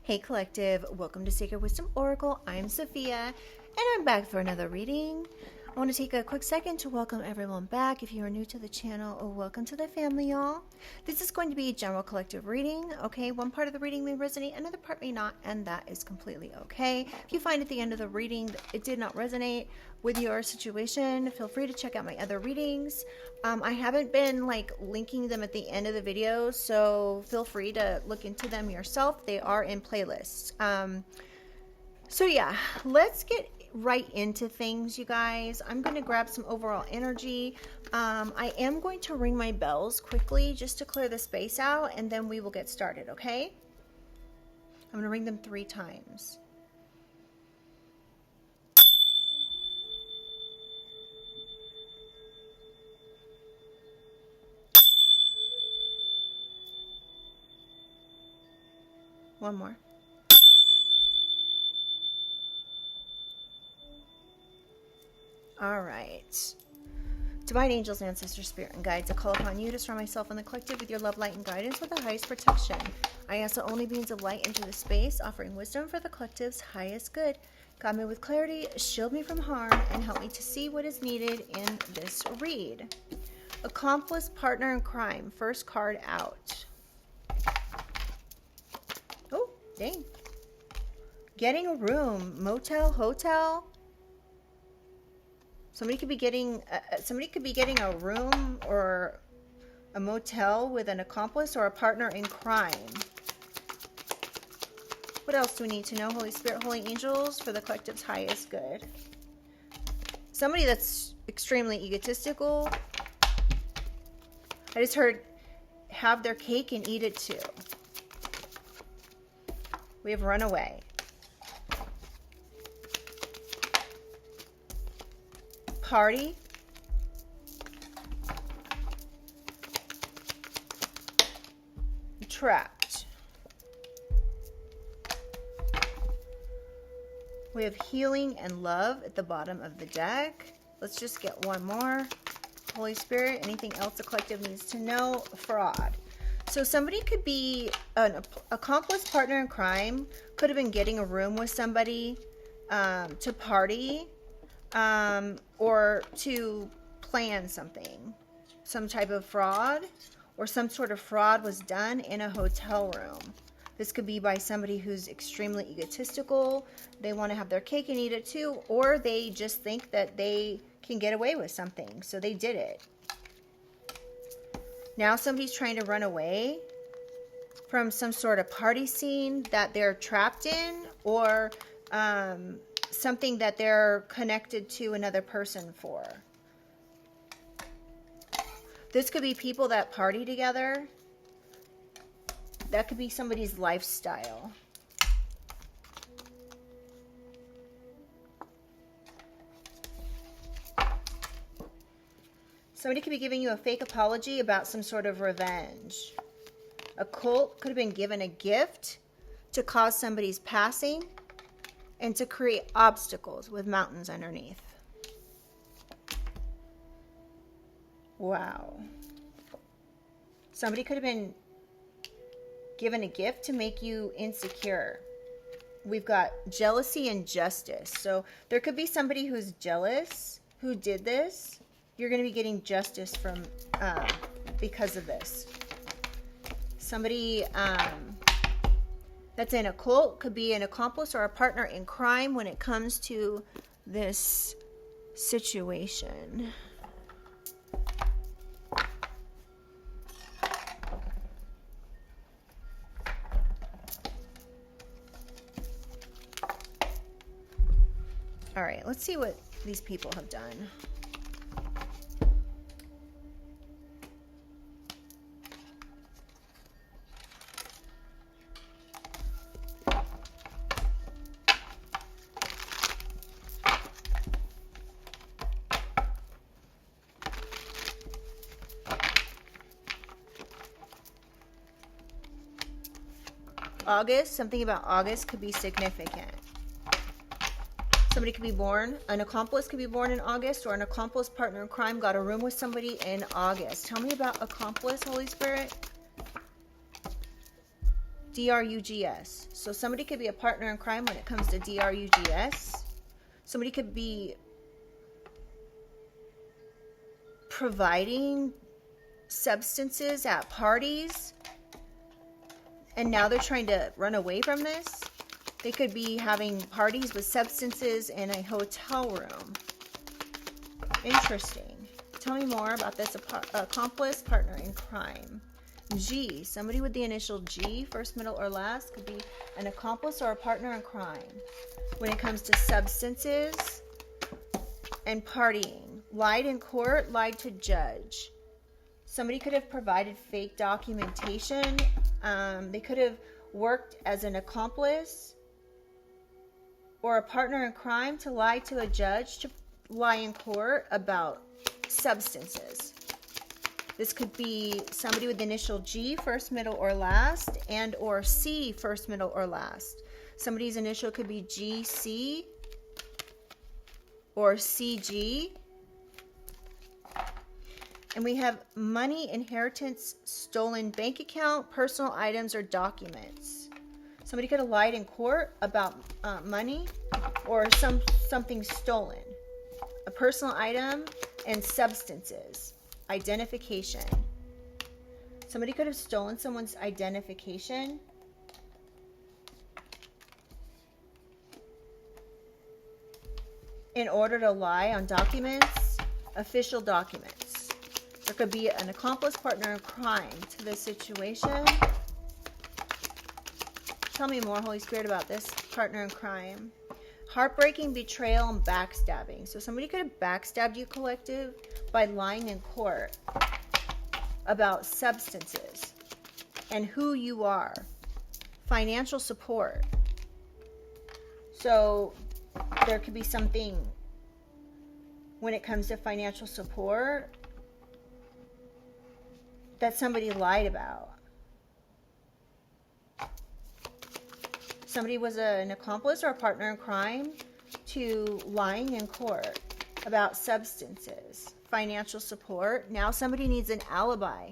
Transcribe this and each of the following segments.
Hey Collective, welcome to Sacred Wisdom Oracle. I'm Sophia, and I'm back for another reading. I want to take a quick second to welcome everyone back. If you are new to the channel, welcome to the family, y'all. This is going to be a general collective reading, okay? One part of the reading may resonate, another part may not, and that is completely okay. If you find at the end of the reading that it did not resonate with your situation, feel free to check out my other readings. I haven't been linking them at the end of the video, so feel free to look into them yourself. They are in playlists. So yeah, let's get right into things, you guys. I'm going to grab some overall energy. I am going to ring my bells quickly just to clear the space out, and then we will get started, okay? I'm going to ring them 3 times. One more. All right. Divine angels, ancestors, spirit, and guides, I call upon you to surround myself and the collective with your love, light, and guidance with the highest protection. I ask the only beings of light into the space, offering wisdom for the collective's highest good. Guide me with clarity, shield me from harm, and help me to see what is needed in this read. Accomplice, partner in crime. First card out. Oh, dang. Getting a room. Motel, hotel. Somebody could be getting a room or a motel with an accomplice or a partner in crime. What else do we need to know? Holy Spirit, holy angels, for the collective's highest good. Somebody that's extremely egotistical. I just heard have their cake and eat it too. We have runaway. Party. Trapped. We have healing and love at the bottom of the deck. Let's just get one more. Holy Spirit, anything else the collective needs to know? Fraud. So somebody could be an accomplice, partner in crime, could have been getting a room with somebody to party. Or to plan something, some type of fraud, or some sort of fraud was done in a hotel room. This could be by somebody who's extremely egotistical. They want to have their cake and eat it too, or they just think that they can get away with something, so they did it. Now somebody's trying to run away from some sort of party scene that they're trapped in, or something that they're connected to another person for. This could be people that party together. That could be somebody's lifestyle. Somebody could be giving you a fake apology about some sort of revenge. A cult could have been given a gift to cause somebody's passing and to create obstacles with mountains underneath. Wow. Somebody could have been given a gift to make you insecure. We've got jealousy and justice. So there could be somebody who's jealous who did this. You're going to be getting justice from because of this. Somebody that's in a cult could be an accomplice or a partner in crime when it comes to this situation. All right, let's see what these people have done. August, something about August could be significant. Somebody could be born, an accomplice could be born in August, or an accomplice partner in crime got a room with somebody in August. Tell me about accomplice, Holy Spirit. D-R-U-G-S. So somebody could be a partner in crime when it comes to D-R-U-G-S. Somebody could be providing substances at parties, and now they're trying to run away from this. They could be having parties with substances in a hotel room. Interesting. Tell me more about this accomplice, partner in crime. G, somebody with the initial G, first, middle, or last, could be an accomplice or a partner in crime when it comes to substances and partying. Lied in court, lied to judge. Somebody could have provided fake documentation. They could have worked as an accomplice or a partner in crime to lie to a judge, to lie in court about substances. This could be somebody with the initial G, first, middle, or last, and or C, first, middle, or last. Somebody's initial could be GC or CG. And we have money, inheritance, stolen bank account, personal items, or documents. Somebody could have lied in court about money or something stolen. A personal item and substances. Identification. Somebody could have stolen someone's identification. In order to lie on documents, official documents. There could be an accomplice, partner in crime to this situation. Tell me more, Holy Spirit, about this partner in crime. Heartbreaking, betrayal, and backstabbing. So somebody could have backstabbed you, collective, by lying in court about substances and who you are. Financial support. So there could be something when it comes to financial support that somebody lied about. Somebody was an accomplice or a partner in crime to lying in court about substances, financial support. Now somebody needs an alibi.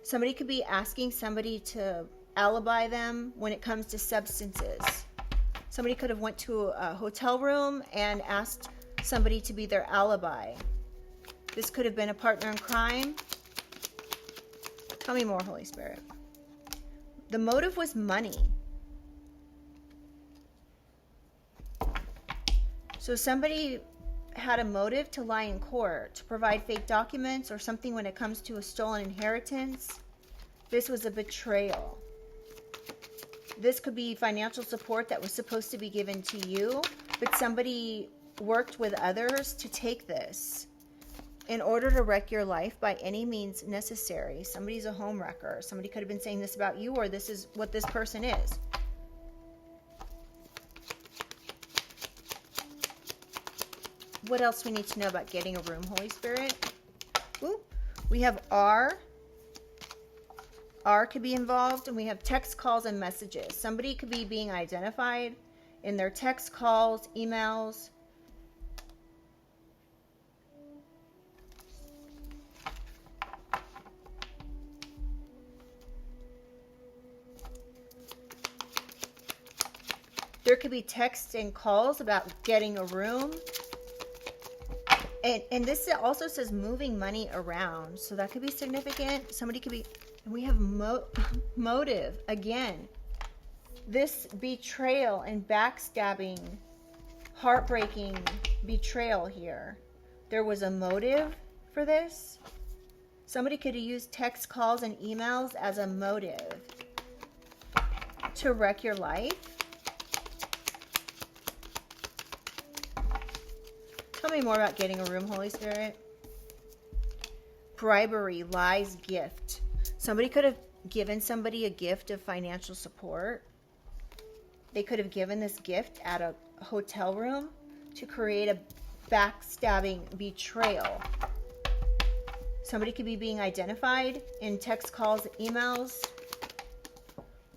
Somebody could be asking somebody to alibi them when it comes to substances. Somebody could have went to a hotel room and asked somebody to be their alibi. This could have been a partner in crime. Tell me more, Holy Spirit. The motive was money. So somebody had a motive to lie in court, to provide fake documents or something when it comes to a stolen inheritance. This was a betrayal. This could be financial support that was supposed to be given to you, but somebody worked with others to take this in order to wreck your life by any means necessary. Somebody's a home wrecker. Somebody could have been saying this about you, or this is what this person is. What else we need to know about getting a room, Holy Spirit? Ooh, we have R. R could be involved, and we have text, calls, and messages. Somebody could be being identified in their text, calls, emails. There could be texts and calls about getting a room. And this also says moving money around. So that could be significant. Somebody could be... We have motive. Again, this betrayal and backstabbing, heartbreaking betrayal here. There was a motive for this. Somebody could have used text, calls, and emails as a motive to wreck your life. Tell me more about getting a room, Holy Spirit. Bribery, lies, gift. Somebody could have given somebody a gift of financial support. They could have given this gift at a hotel room to create a backstabbing betrayal. Somebody could be being identified in text, calls, emails,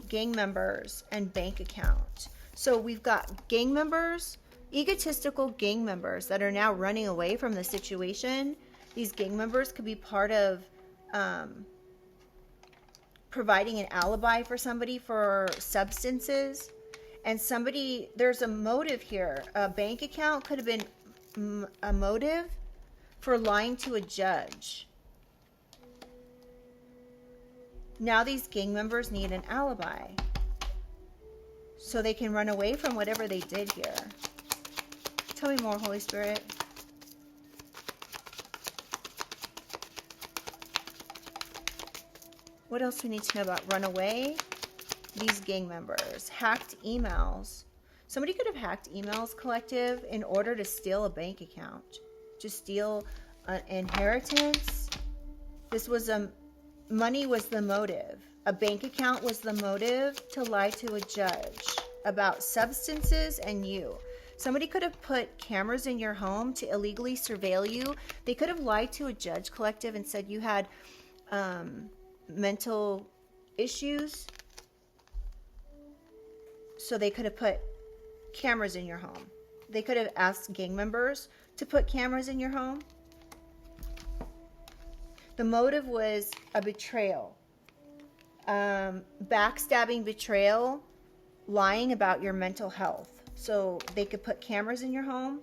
gang members, and bank account. So we've got gang members, egotistical gang members that are now running away from the situation. These gang members could be part of providing an alibi for somebody for substances. And somebody, there's a motive here. A bank account could have been a motive for lying to a judge. Now these gang members need an alibi so they can run away from whatever they did here. Tell me more, Holy Spirit. What else do we need to know about runaway? These gang members. Hacked emails. Somebody could have hacked emails, collective, in order to steal a bank account. To steal an inheritance. This was money was the motive. A bank account was the motive to lie to a judge about substances and you. Somebody could have put cameras in your home to illegally surveil you. They could have lied to a judge, collective, and said you had mental issues. So they could have put cameras in your home. They could have asked gang members to put cameras in your home. The motive was a betrayal. Backstabbing, betrayal, lying about your mental health. So they could put cameras in your home.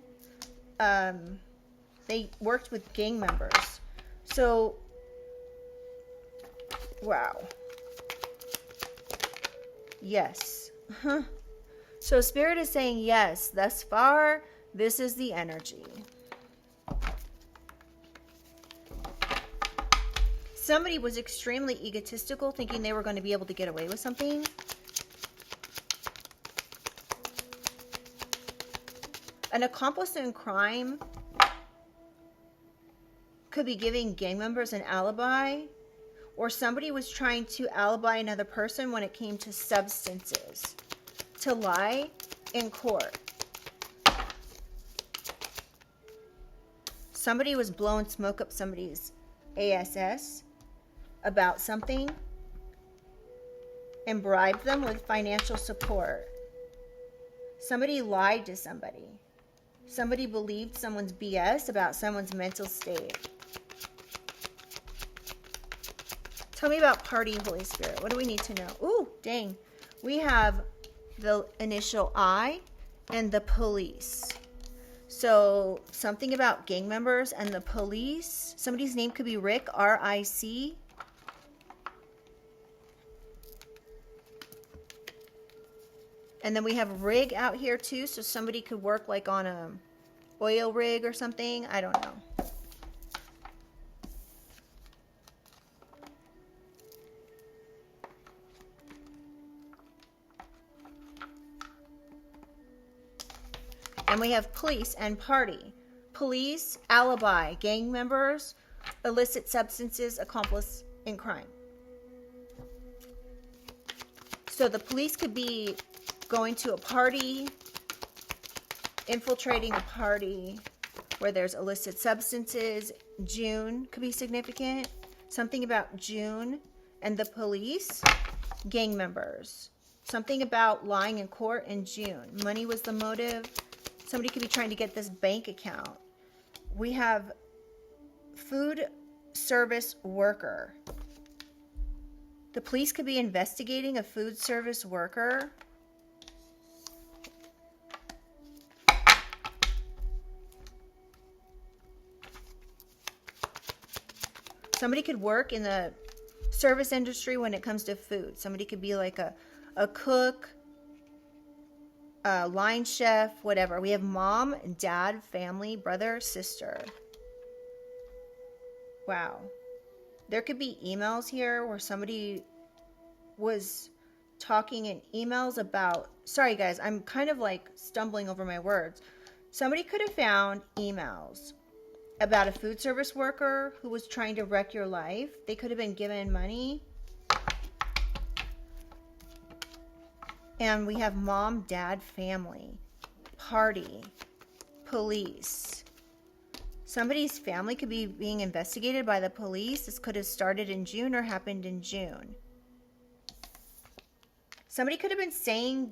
They worked with gang members. So, wow. Yes. So Spirit is saying yes. Thus far, this is the energy. Somebody was extremely egotistical, thinking they were going to be able to get away with something. An accomplice in crime could be giving gang members an alibi, or somebody was trying to alibi another person when it came to substances, to lie in court. Somebody was blowing smoke up somebody's ass about something and bribed them with financial support. Somebody lied to somebody. Somebody believed someone's BS about someone's mental state. Tell me about party, Holy Spirit. What do we need to know? Ooh, dang. We have the initial I and the police. So something about gang members and the police. Somebody's name could be Rick, R-I-C. And then we have rig out here too. So somebody could work like on a oil rig or something. I don't know. And we have police and party. Police, alibi, gang members, illicit substances, accomplice in crime. So the police could be going to a party, infiltrating a party where there's illicit substances. June could be significant. Something about June and the police, gang members. Something about lying in court in June. Money was the motive. Somebody could be trying to get this bank account. We have food service worker. The police could be investigating a food service worker. Somebody could work in the service industry when it comes to food. Somebody could be like a cook, line chef, whatever. We have mom, dad, family, brother, sister. Wow. There could be emails here where somebody was talking in emails about, sorry guys, I'm kind of like stumbling over my words. Somebody could have found emails about a food service worker who was trying to wreck your life. They could have been given money. And we have mom, dad, family, party, police. Somebody's family could be being investigated by the police. This could have started in June or happened in June. Somebody could have been saying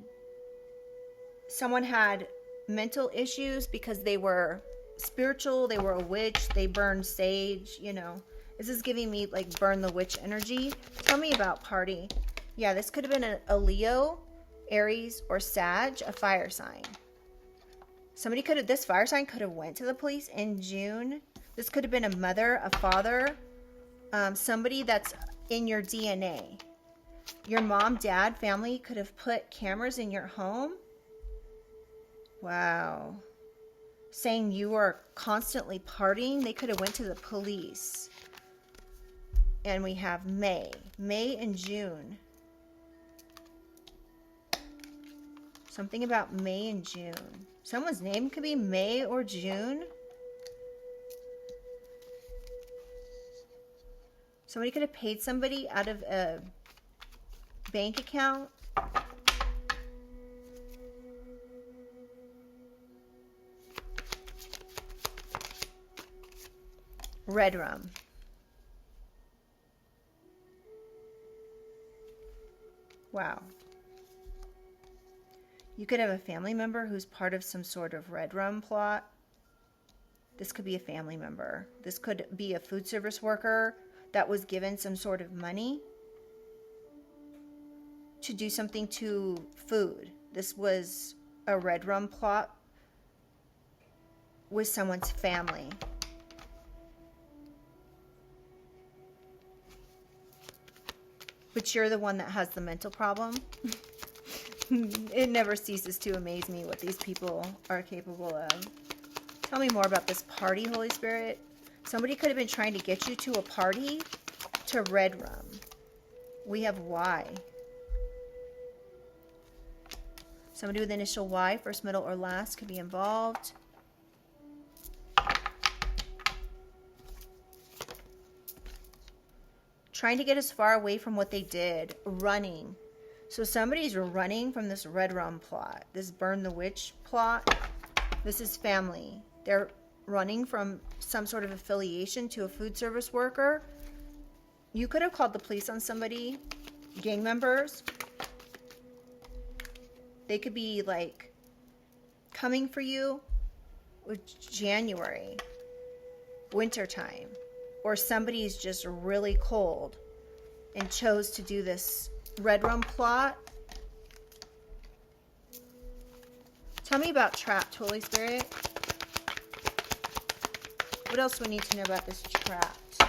someone had mental issues because they were spiritual, they were a witch, they burned sage, you know, This is giving me like burn the witch energy. Tell me about party. Yeah, this could have been a Leo, Aries, or Sag, a fire sign. Somebody could have, this fire sign could have went to the police in June. This could have been a mother, a father, somebody that's in your DNA. Your mom, dad, family could have put cameras in your home. Wow. Saying you are constantly partying. They could have went to the police. And we have May and June. Something about May and June. Someone's name could be May or June. Somebody could have paid somebody out of a bank account. Red rum. Wow. You could have a family member who's part of some sort of red rum plot. This could be a family member. This could be a food service worker that was given some sort of money to do something to food. This was a red rum plot with someone's family. But you're the one that has the mental problem. It never ceases to amaze me what these people are capable of. Tell me more about this party, Holy Spirit. Somebody could have been trying to get you to a party to red rum. We have Y. Somebody with initial Y, first, middle, or last, could be involved. Trying to get as far away from what they did. Running. So somebody's running from this red rum plot. This burn the witch plot. This is family. They're running from some sort of affiliation to a food service worker. You could have called the police on somebody. Gang members. They could be like coming for you with January, wintertime, or somebody's just really cold and chose to do this red rum plot. Tell me about trapped, Holy Spirit. What else do we need to know about this trapped?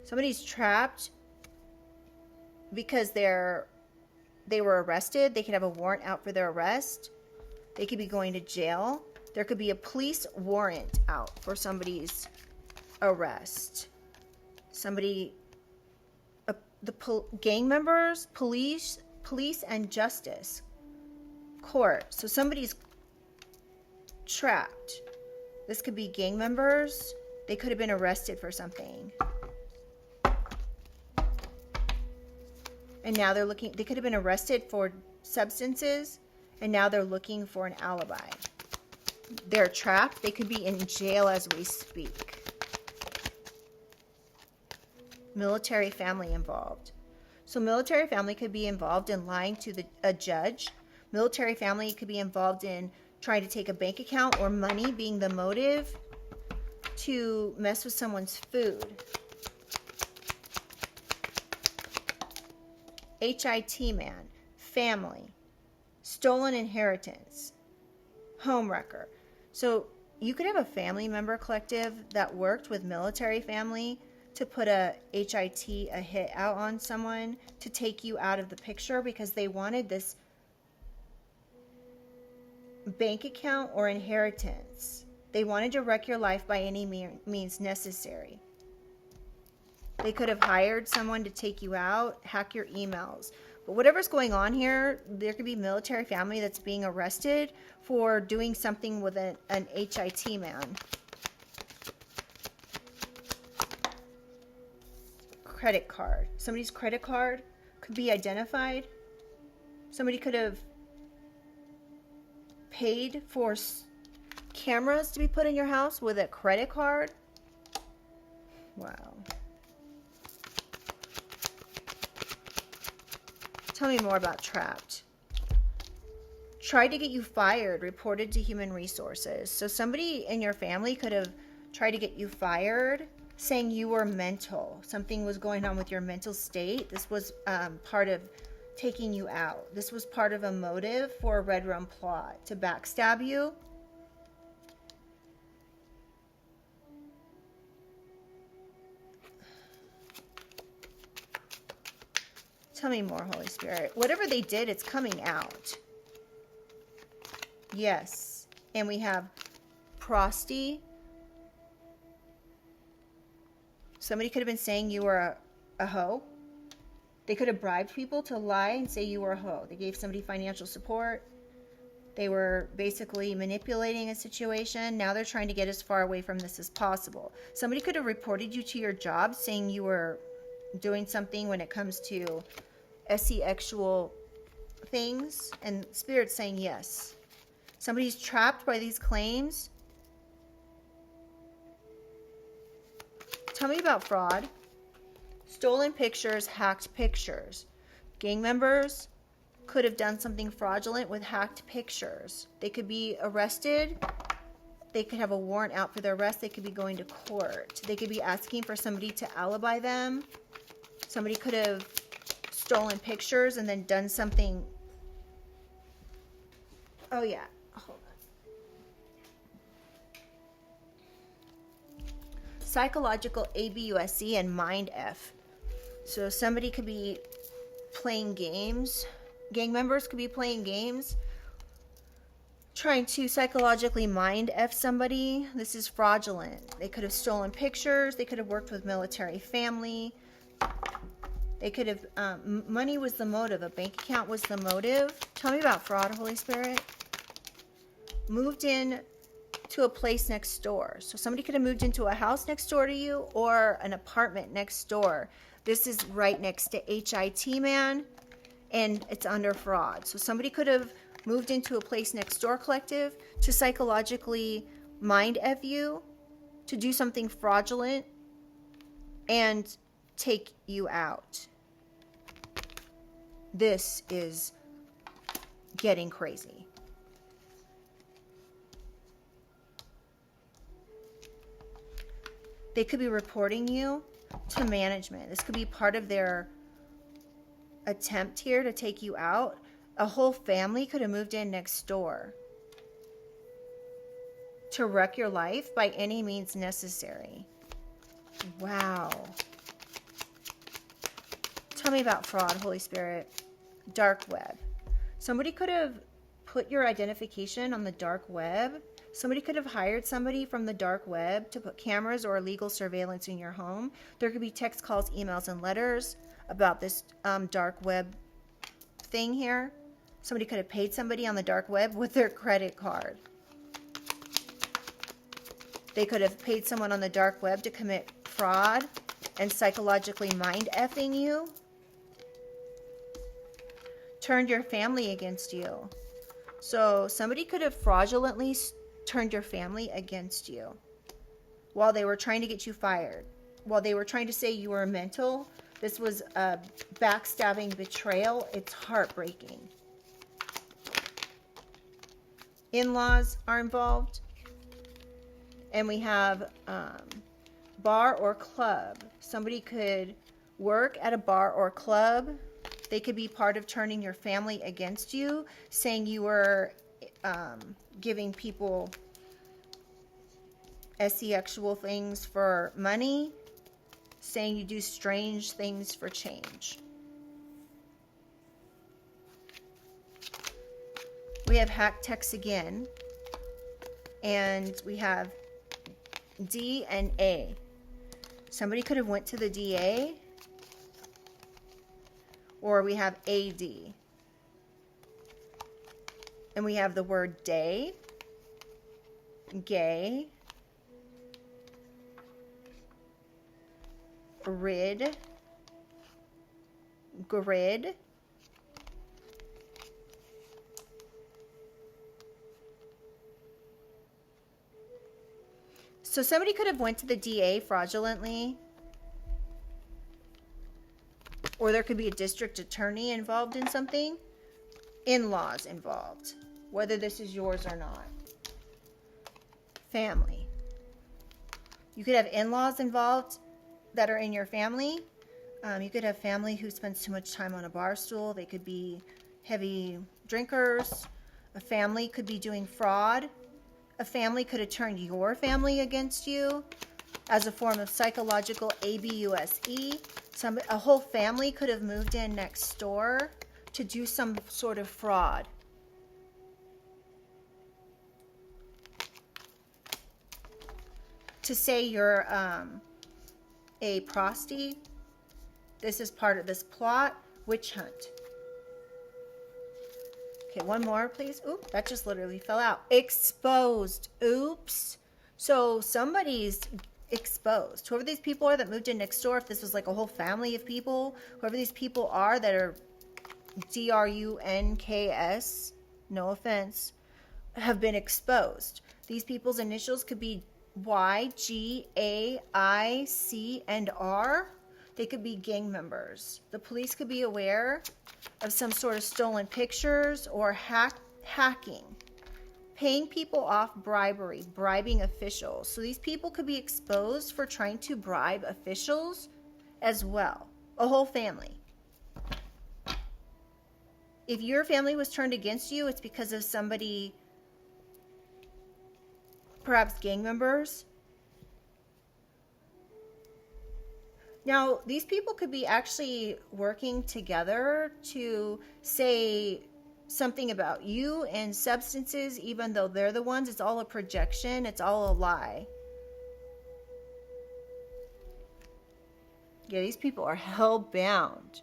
Somebody's trapped because they were arrested. They could have a warrant out for their arrest. They could be going to jail. There could be a police warrant out for somebody's arrest. Somebody, gang members, police and justice, court. So somebody's trapped. This could be gang members. They could have been arrested for something. And now they're looking, they could have been arrested for substances, and now they're looking for an alibi. They're trapped. They could be in jail as we speak. Military family involved. So military family could be involved in lying to a judge. Military family could be involved in trying to take a bank account or money being the motive to mess with someone's food. HIT man, family, stolen inheritance, homewrecker. So you could have a family member collective that worked with military family to put a HIT, a hit out on someone to take you out of the picture because they wanted this bank account or inheritance. They wanted to wreck your life by any means necessary. They could have hired someone to take you out, hack your emails. But whatever's going on here, there could be military family that's being arrested for doing something with an HIT man. Credit card. Somebody's credit card could be identified. Somebody could have paid for cameras to be put in your house with a credit card. Wow. Tell me more about trapped. tried to get you fired, reported to human resources. So somebody in your family could have tried to get you fired, saying you were mental. Something was going on with your mental state. This was part of taking you out. This was part of a motive for a red rum plot to backstab you. Tell me more, Holy Spirit. Whatever they did, it's coming out. Yes. And we have prosty. Somebody could have been saying you were a hoe. They could have bribed people to lie and say you were a hoe. They gave somebody financial support. They were basically manipulating a situation. Now they're trying to get as far away from this as possible. Somebody could have reported you to your job saying you were doing something when it comes to sexual things, and Spirit's saying yes. Somebody's trapped by these claims. Tell me about fraud. Stolen pictures, hacked pictures. Gang members could have done something fraudulent with hacked pictures. They could be arrested. They could have a warrant out for their arrest. They could be going to court. They could be asking for somebody to alibi them. Somebody could have stolen pictures and then done something. Oh yeah, hold on. Psychological ABUSC and mind F. So somebody could be playing games. Gang members could be playing games, trying to psychologically mind F somebody. This is fraudulent. They could have stolen pictures. They could have worked with military family. They could have, money was the motive. A bank account was the motive. Tell me about fraud, Holy Spirit. Moved in to a place next door. So somebody could have moved into a house next door to you or an apartment next door. This is right next to HIT, man, and it's under fraud. So somebody could have moved into a place next door collective to psychologically mind F you, to do something fraudulent, and take you out. This is getting crazy. They could be reporting you to management. This could be part of their attempt here to take you out. A whole family could have moved in next door to wreck your life by any means necessary. Wow. Tell me about fraud, Holy Spirit. Dark web. Somebody could have put your identification on the dark web. Somebody could have hired somebody from the dark web to put cameras or illegal surveillance in your home. There could be text calls, emails, and letters about this dark web thing here. Somebody could have paid somebody on the dark web with their credit card. They could have paid someone on the dark web to commit fraud and psychologically mind-effing you. Turned your family against you. So somebody could have fraudulently turned your family against you while they were trying to get you fired, while they were trying to say you were mental. This was a backstabbing betrayal. It's heartbreaking. In-laws are involved. And we have bar or club. Somebody could work at a bar or club. They could be part of turning your family against you, saying you were giving people sexual things for money, saying you do strange things for change. We have hack text again, and we have D and A. Somebody could have went to the DA, or we have AD. And we have the word day, gay, grid, So somebody could have went to the DA fraudulently, or there could be a district attorney involved in something, in-laws involved. whether this is yours or not. Family. You could have in-laws involved that are in your family. You could have family who spends too much time on a bar stool. They could be heavy drinkers. A family could be doing fraud. A family could have turned your family against you as a form of psychological abuse. A whole family could have moved in next door to do some sort of fraud. To say you're a prosty. This is part of this plot. Witch hunt. Okay, one more, please. Oop, that just literally fell out. Exposed. Oops. So somebody's exposed. Whoever these people are that moved in next door, if this was like a whole family of people, whoever these people are that are DRUNKS, no offense, have been exposed. These people's initials could be Y, G, A, I, C, and R. They could be gang members. The police could be aware of some sort of stolen pictures or hacking. Paying people off, bribery, bribing officials. So these people could be exposed for trying to bribe officials as well. A whole family. If your family was turned against you, it's because of somebody, perhaps gang members. Now, these people could be actually working together to say something about you and substances, even though they're the ones. It's all a projection. It's all a lie. Yeah, these people are hell-bound.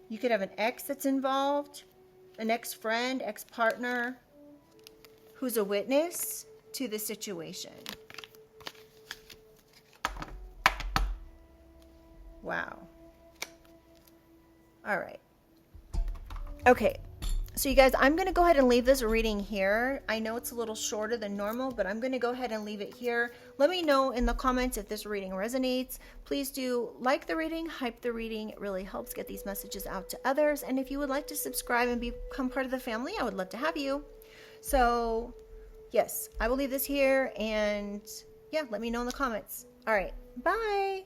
You could have an ex that's involved, an ex-friend, ex-partner, who's a witness to the situation. Wow. All right. Okay. So you guys, I'm going to go ahead and leave this reading here. I know it's a little shorter than normal, but I'm going to go ahead and leave it here. Let me know in the comments if this reading resonates. Please do like the reading, hype the reading. It really helps get these messages out to others. And if you would like to subscribe and become part of the family, I would love to have you. So yes, I will leave this here. And yeah, let me know in the comments. All right. Bye.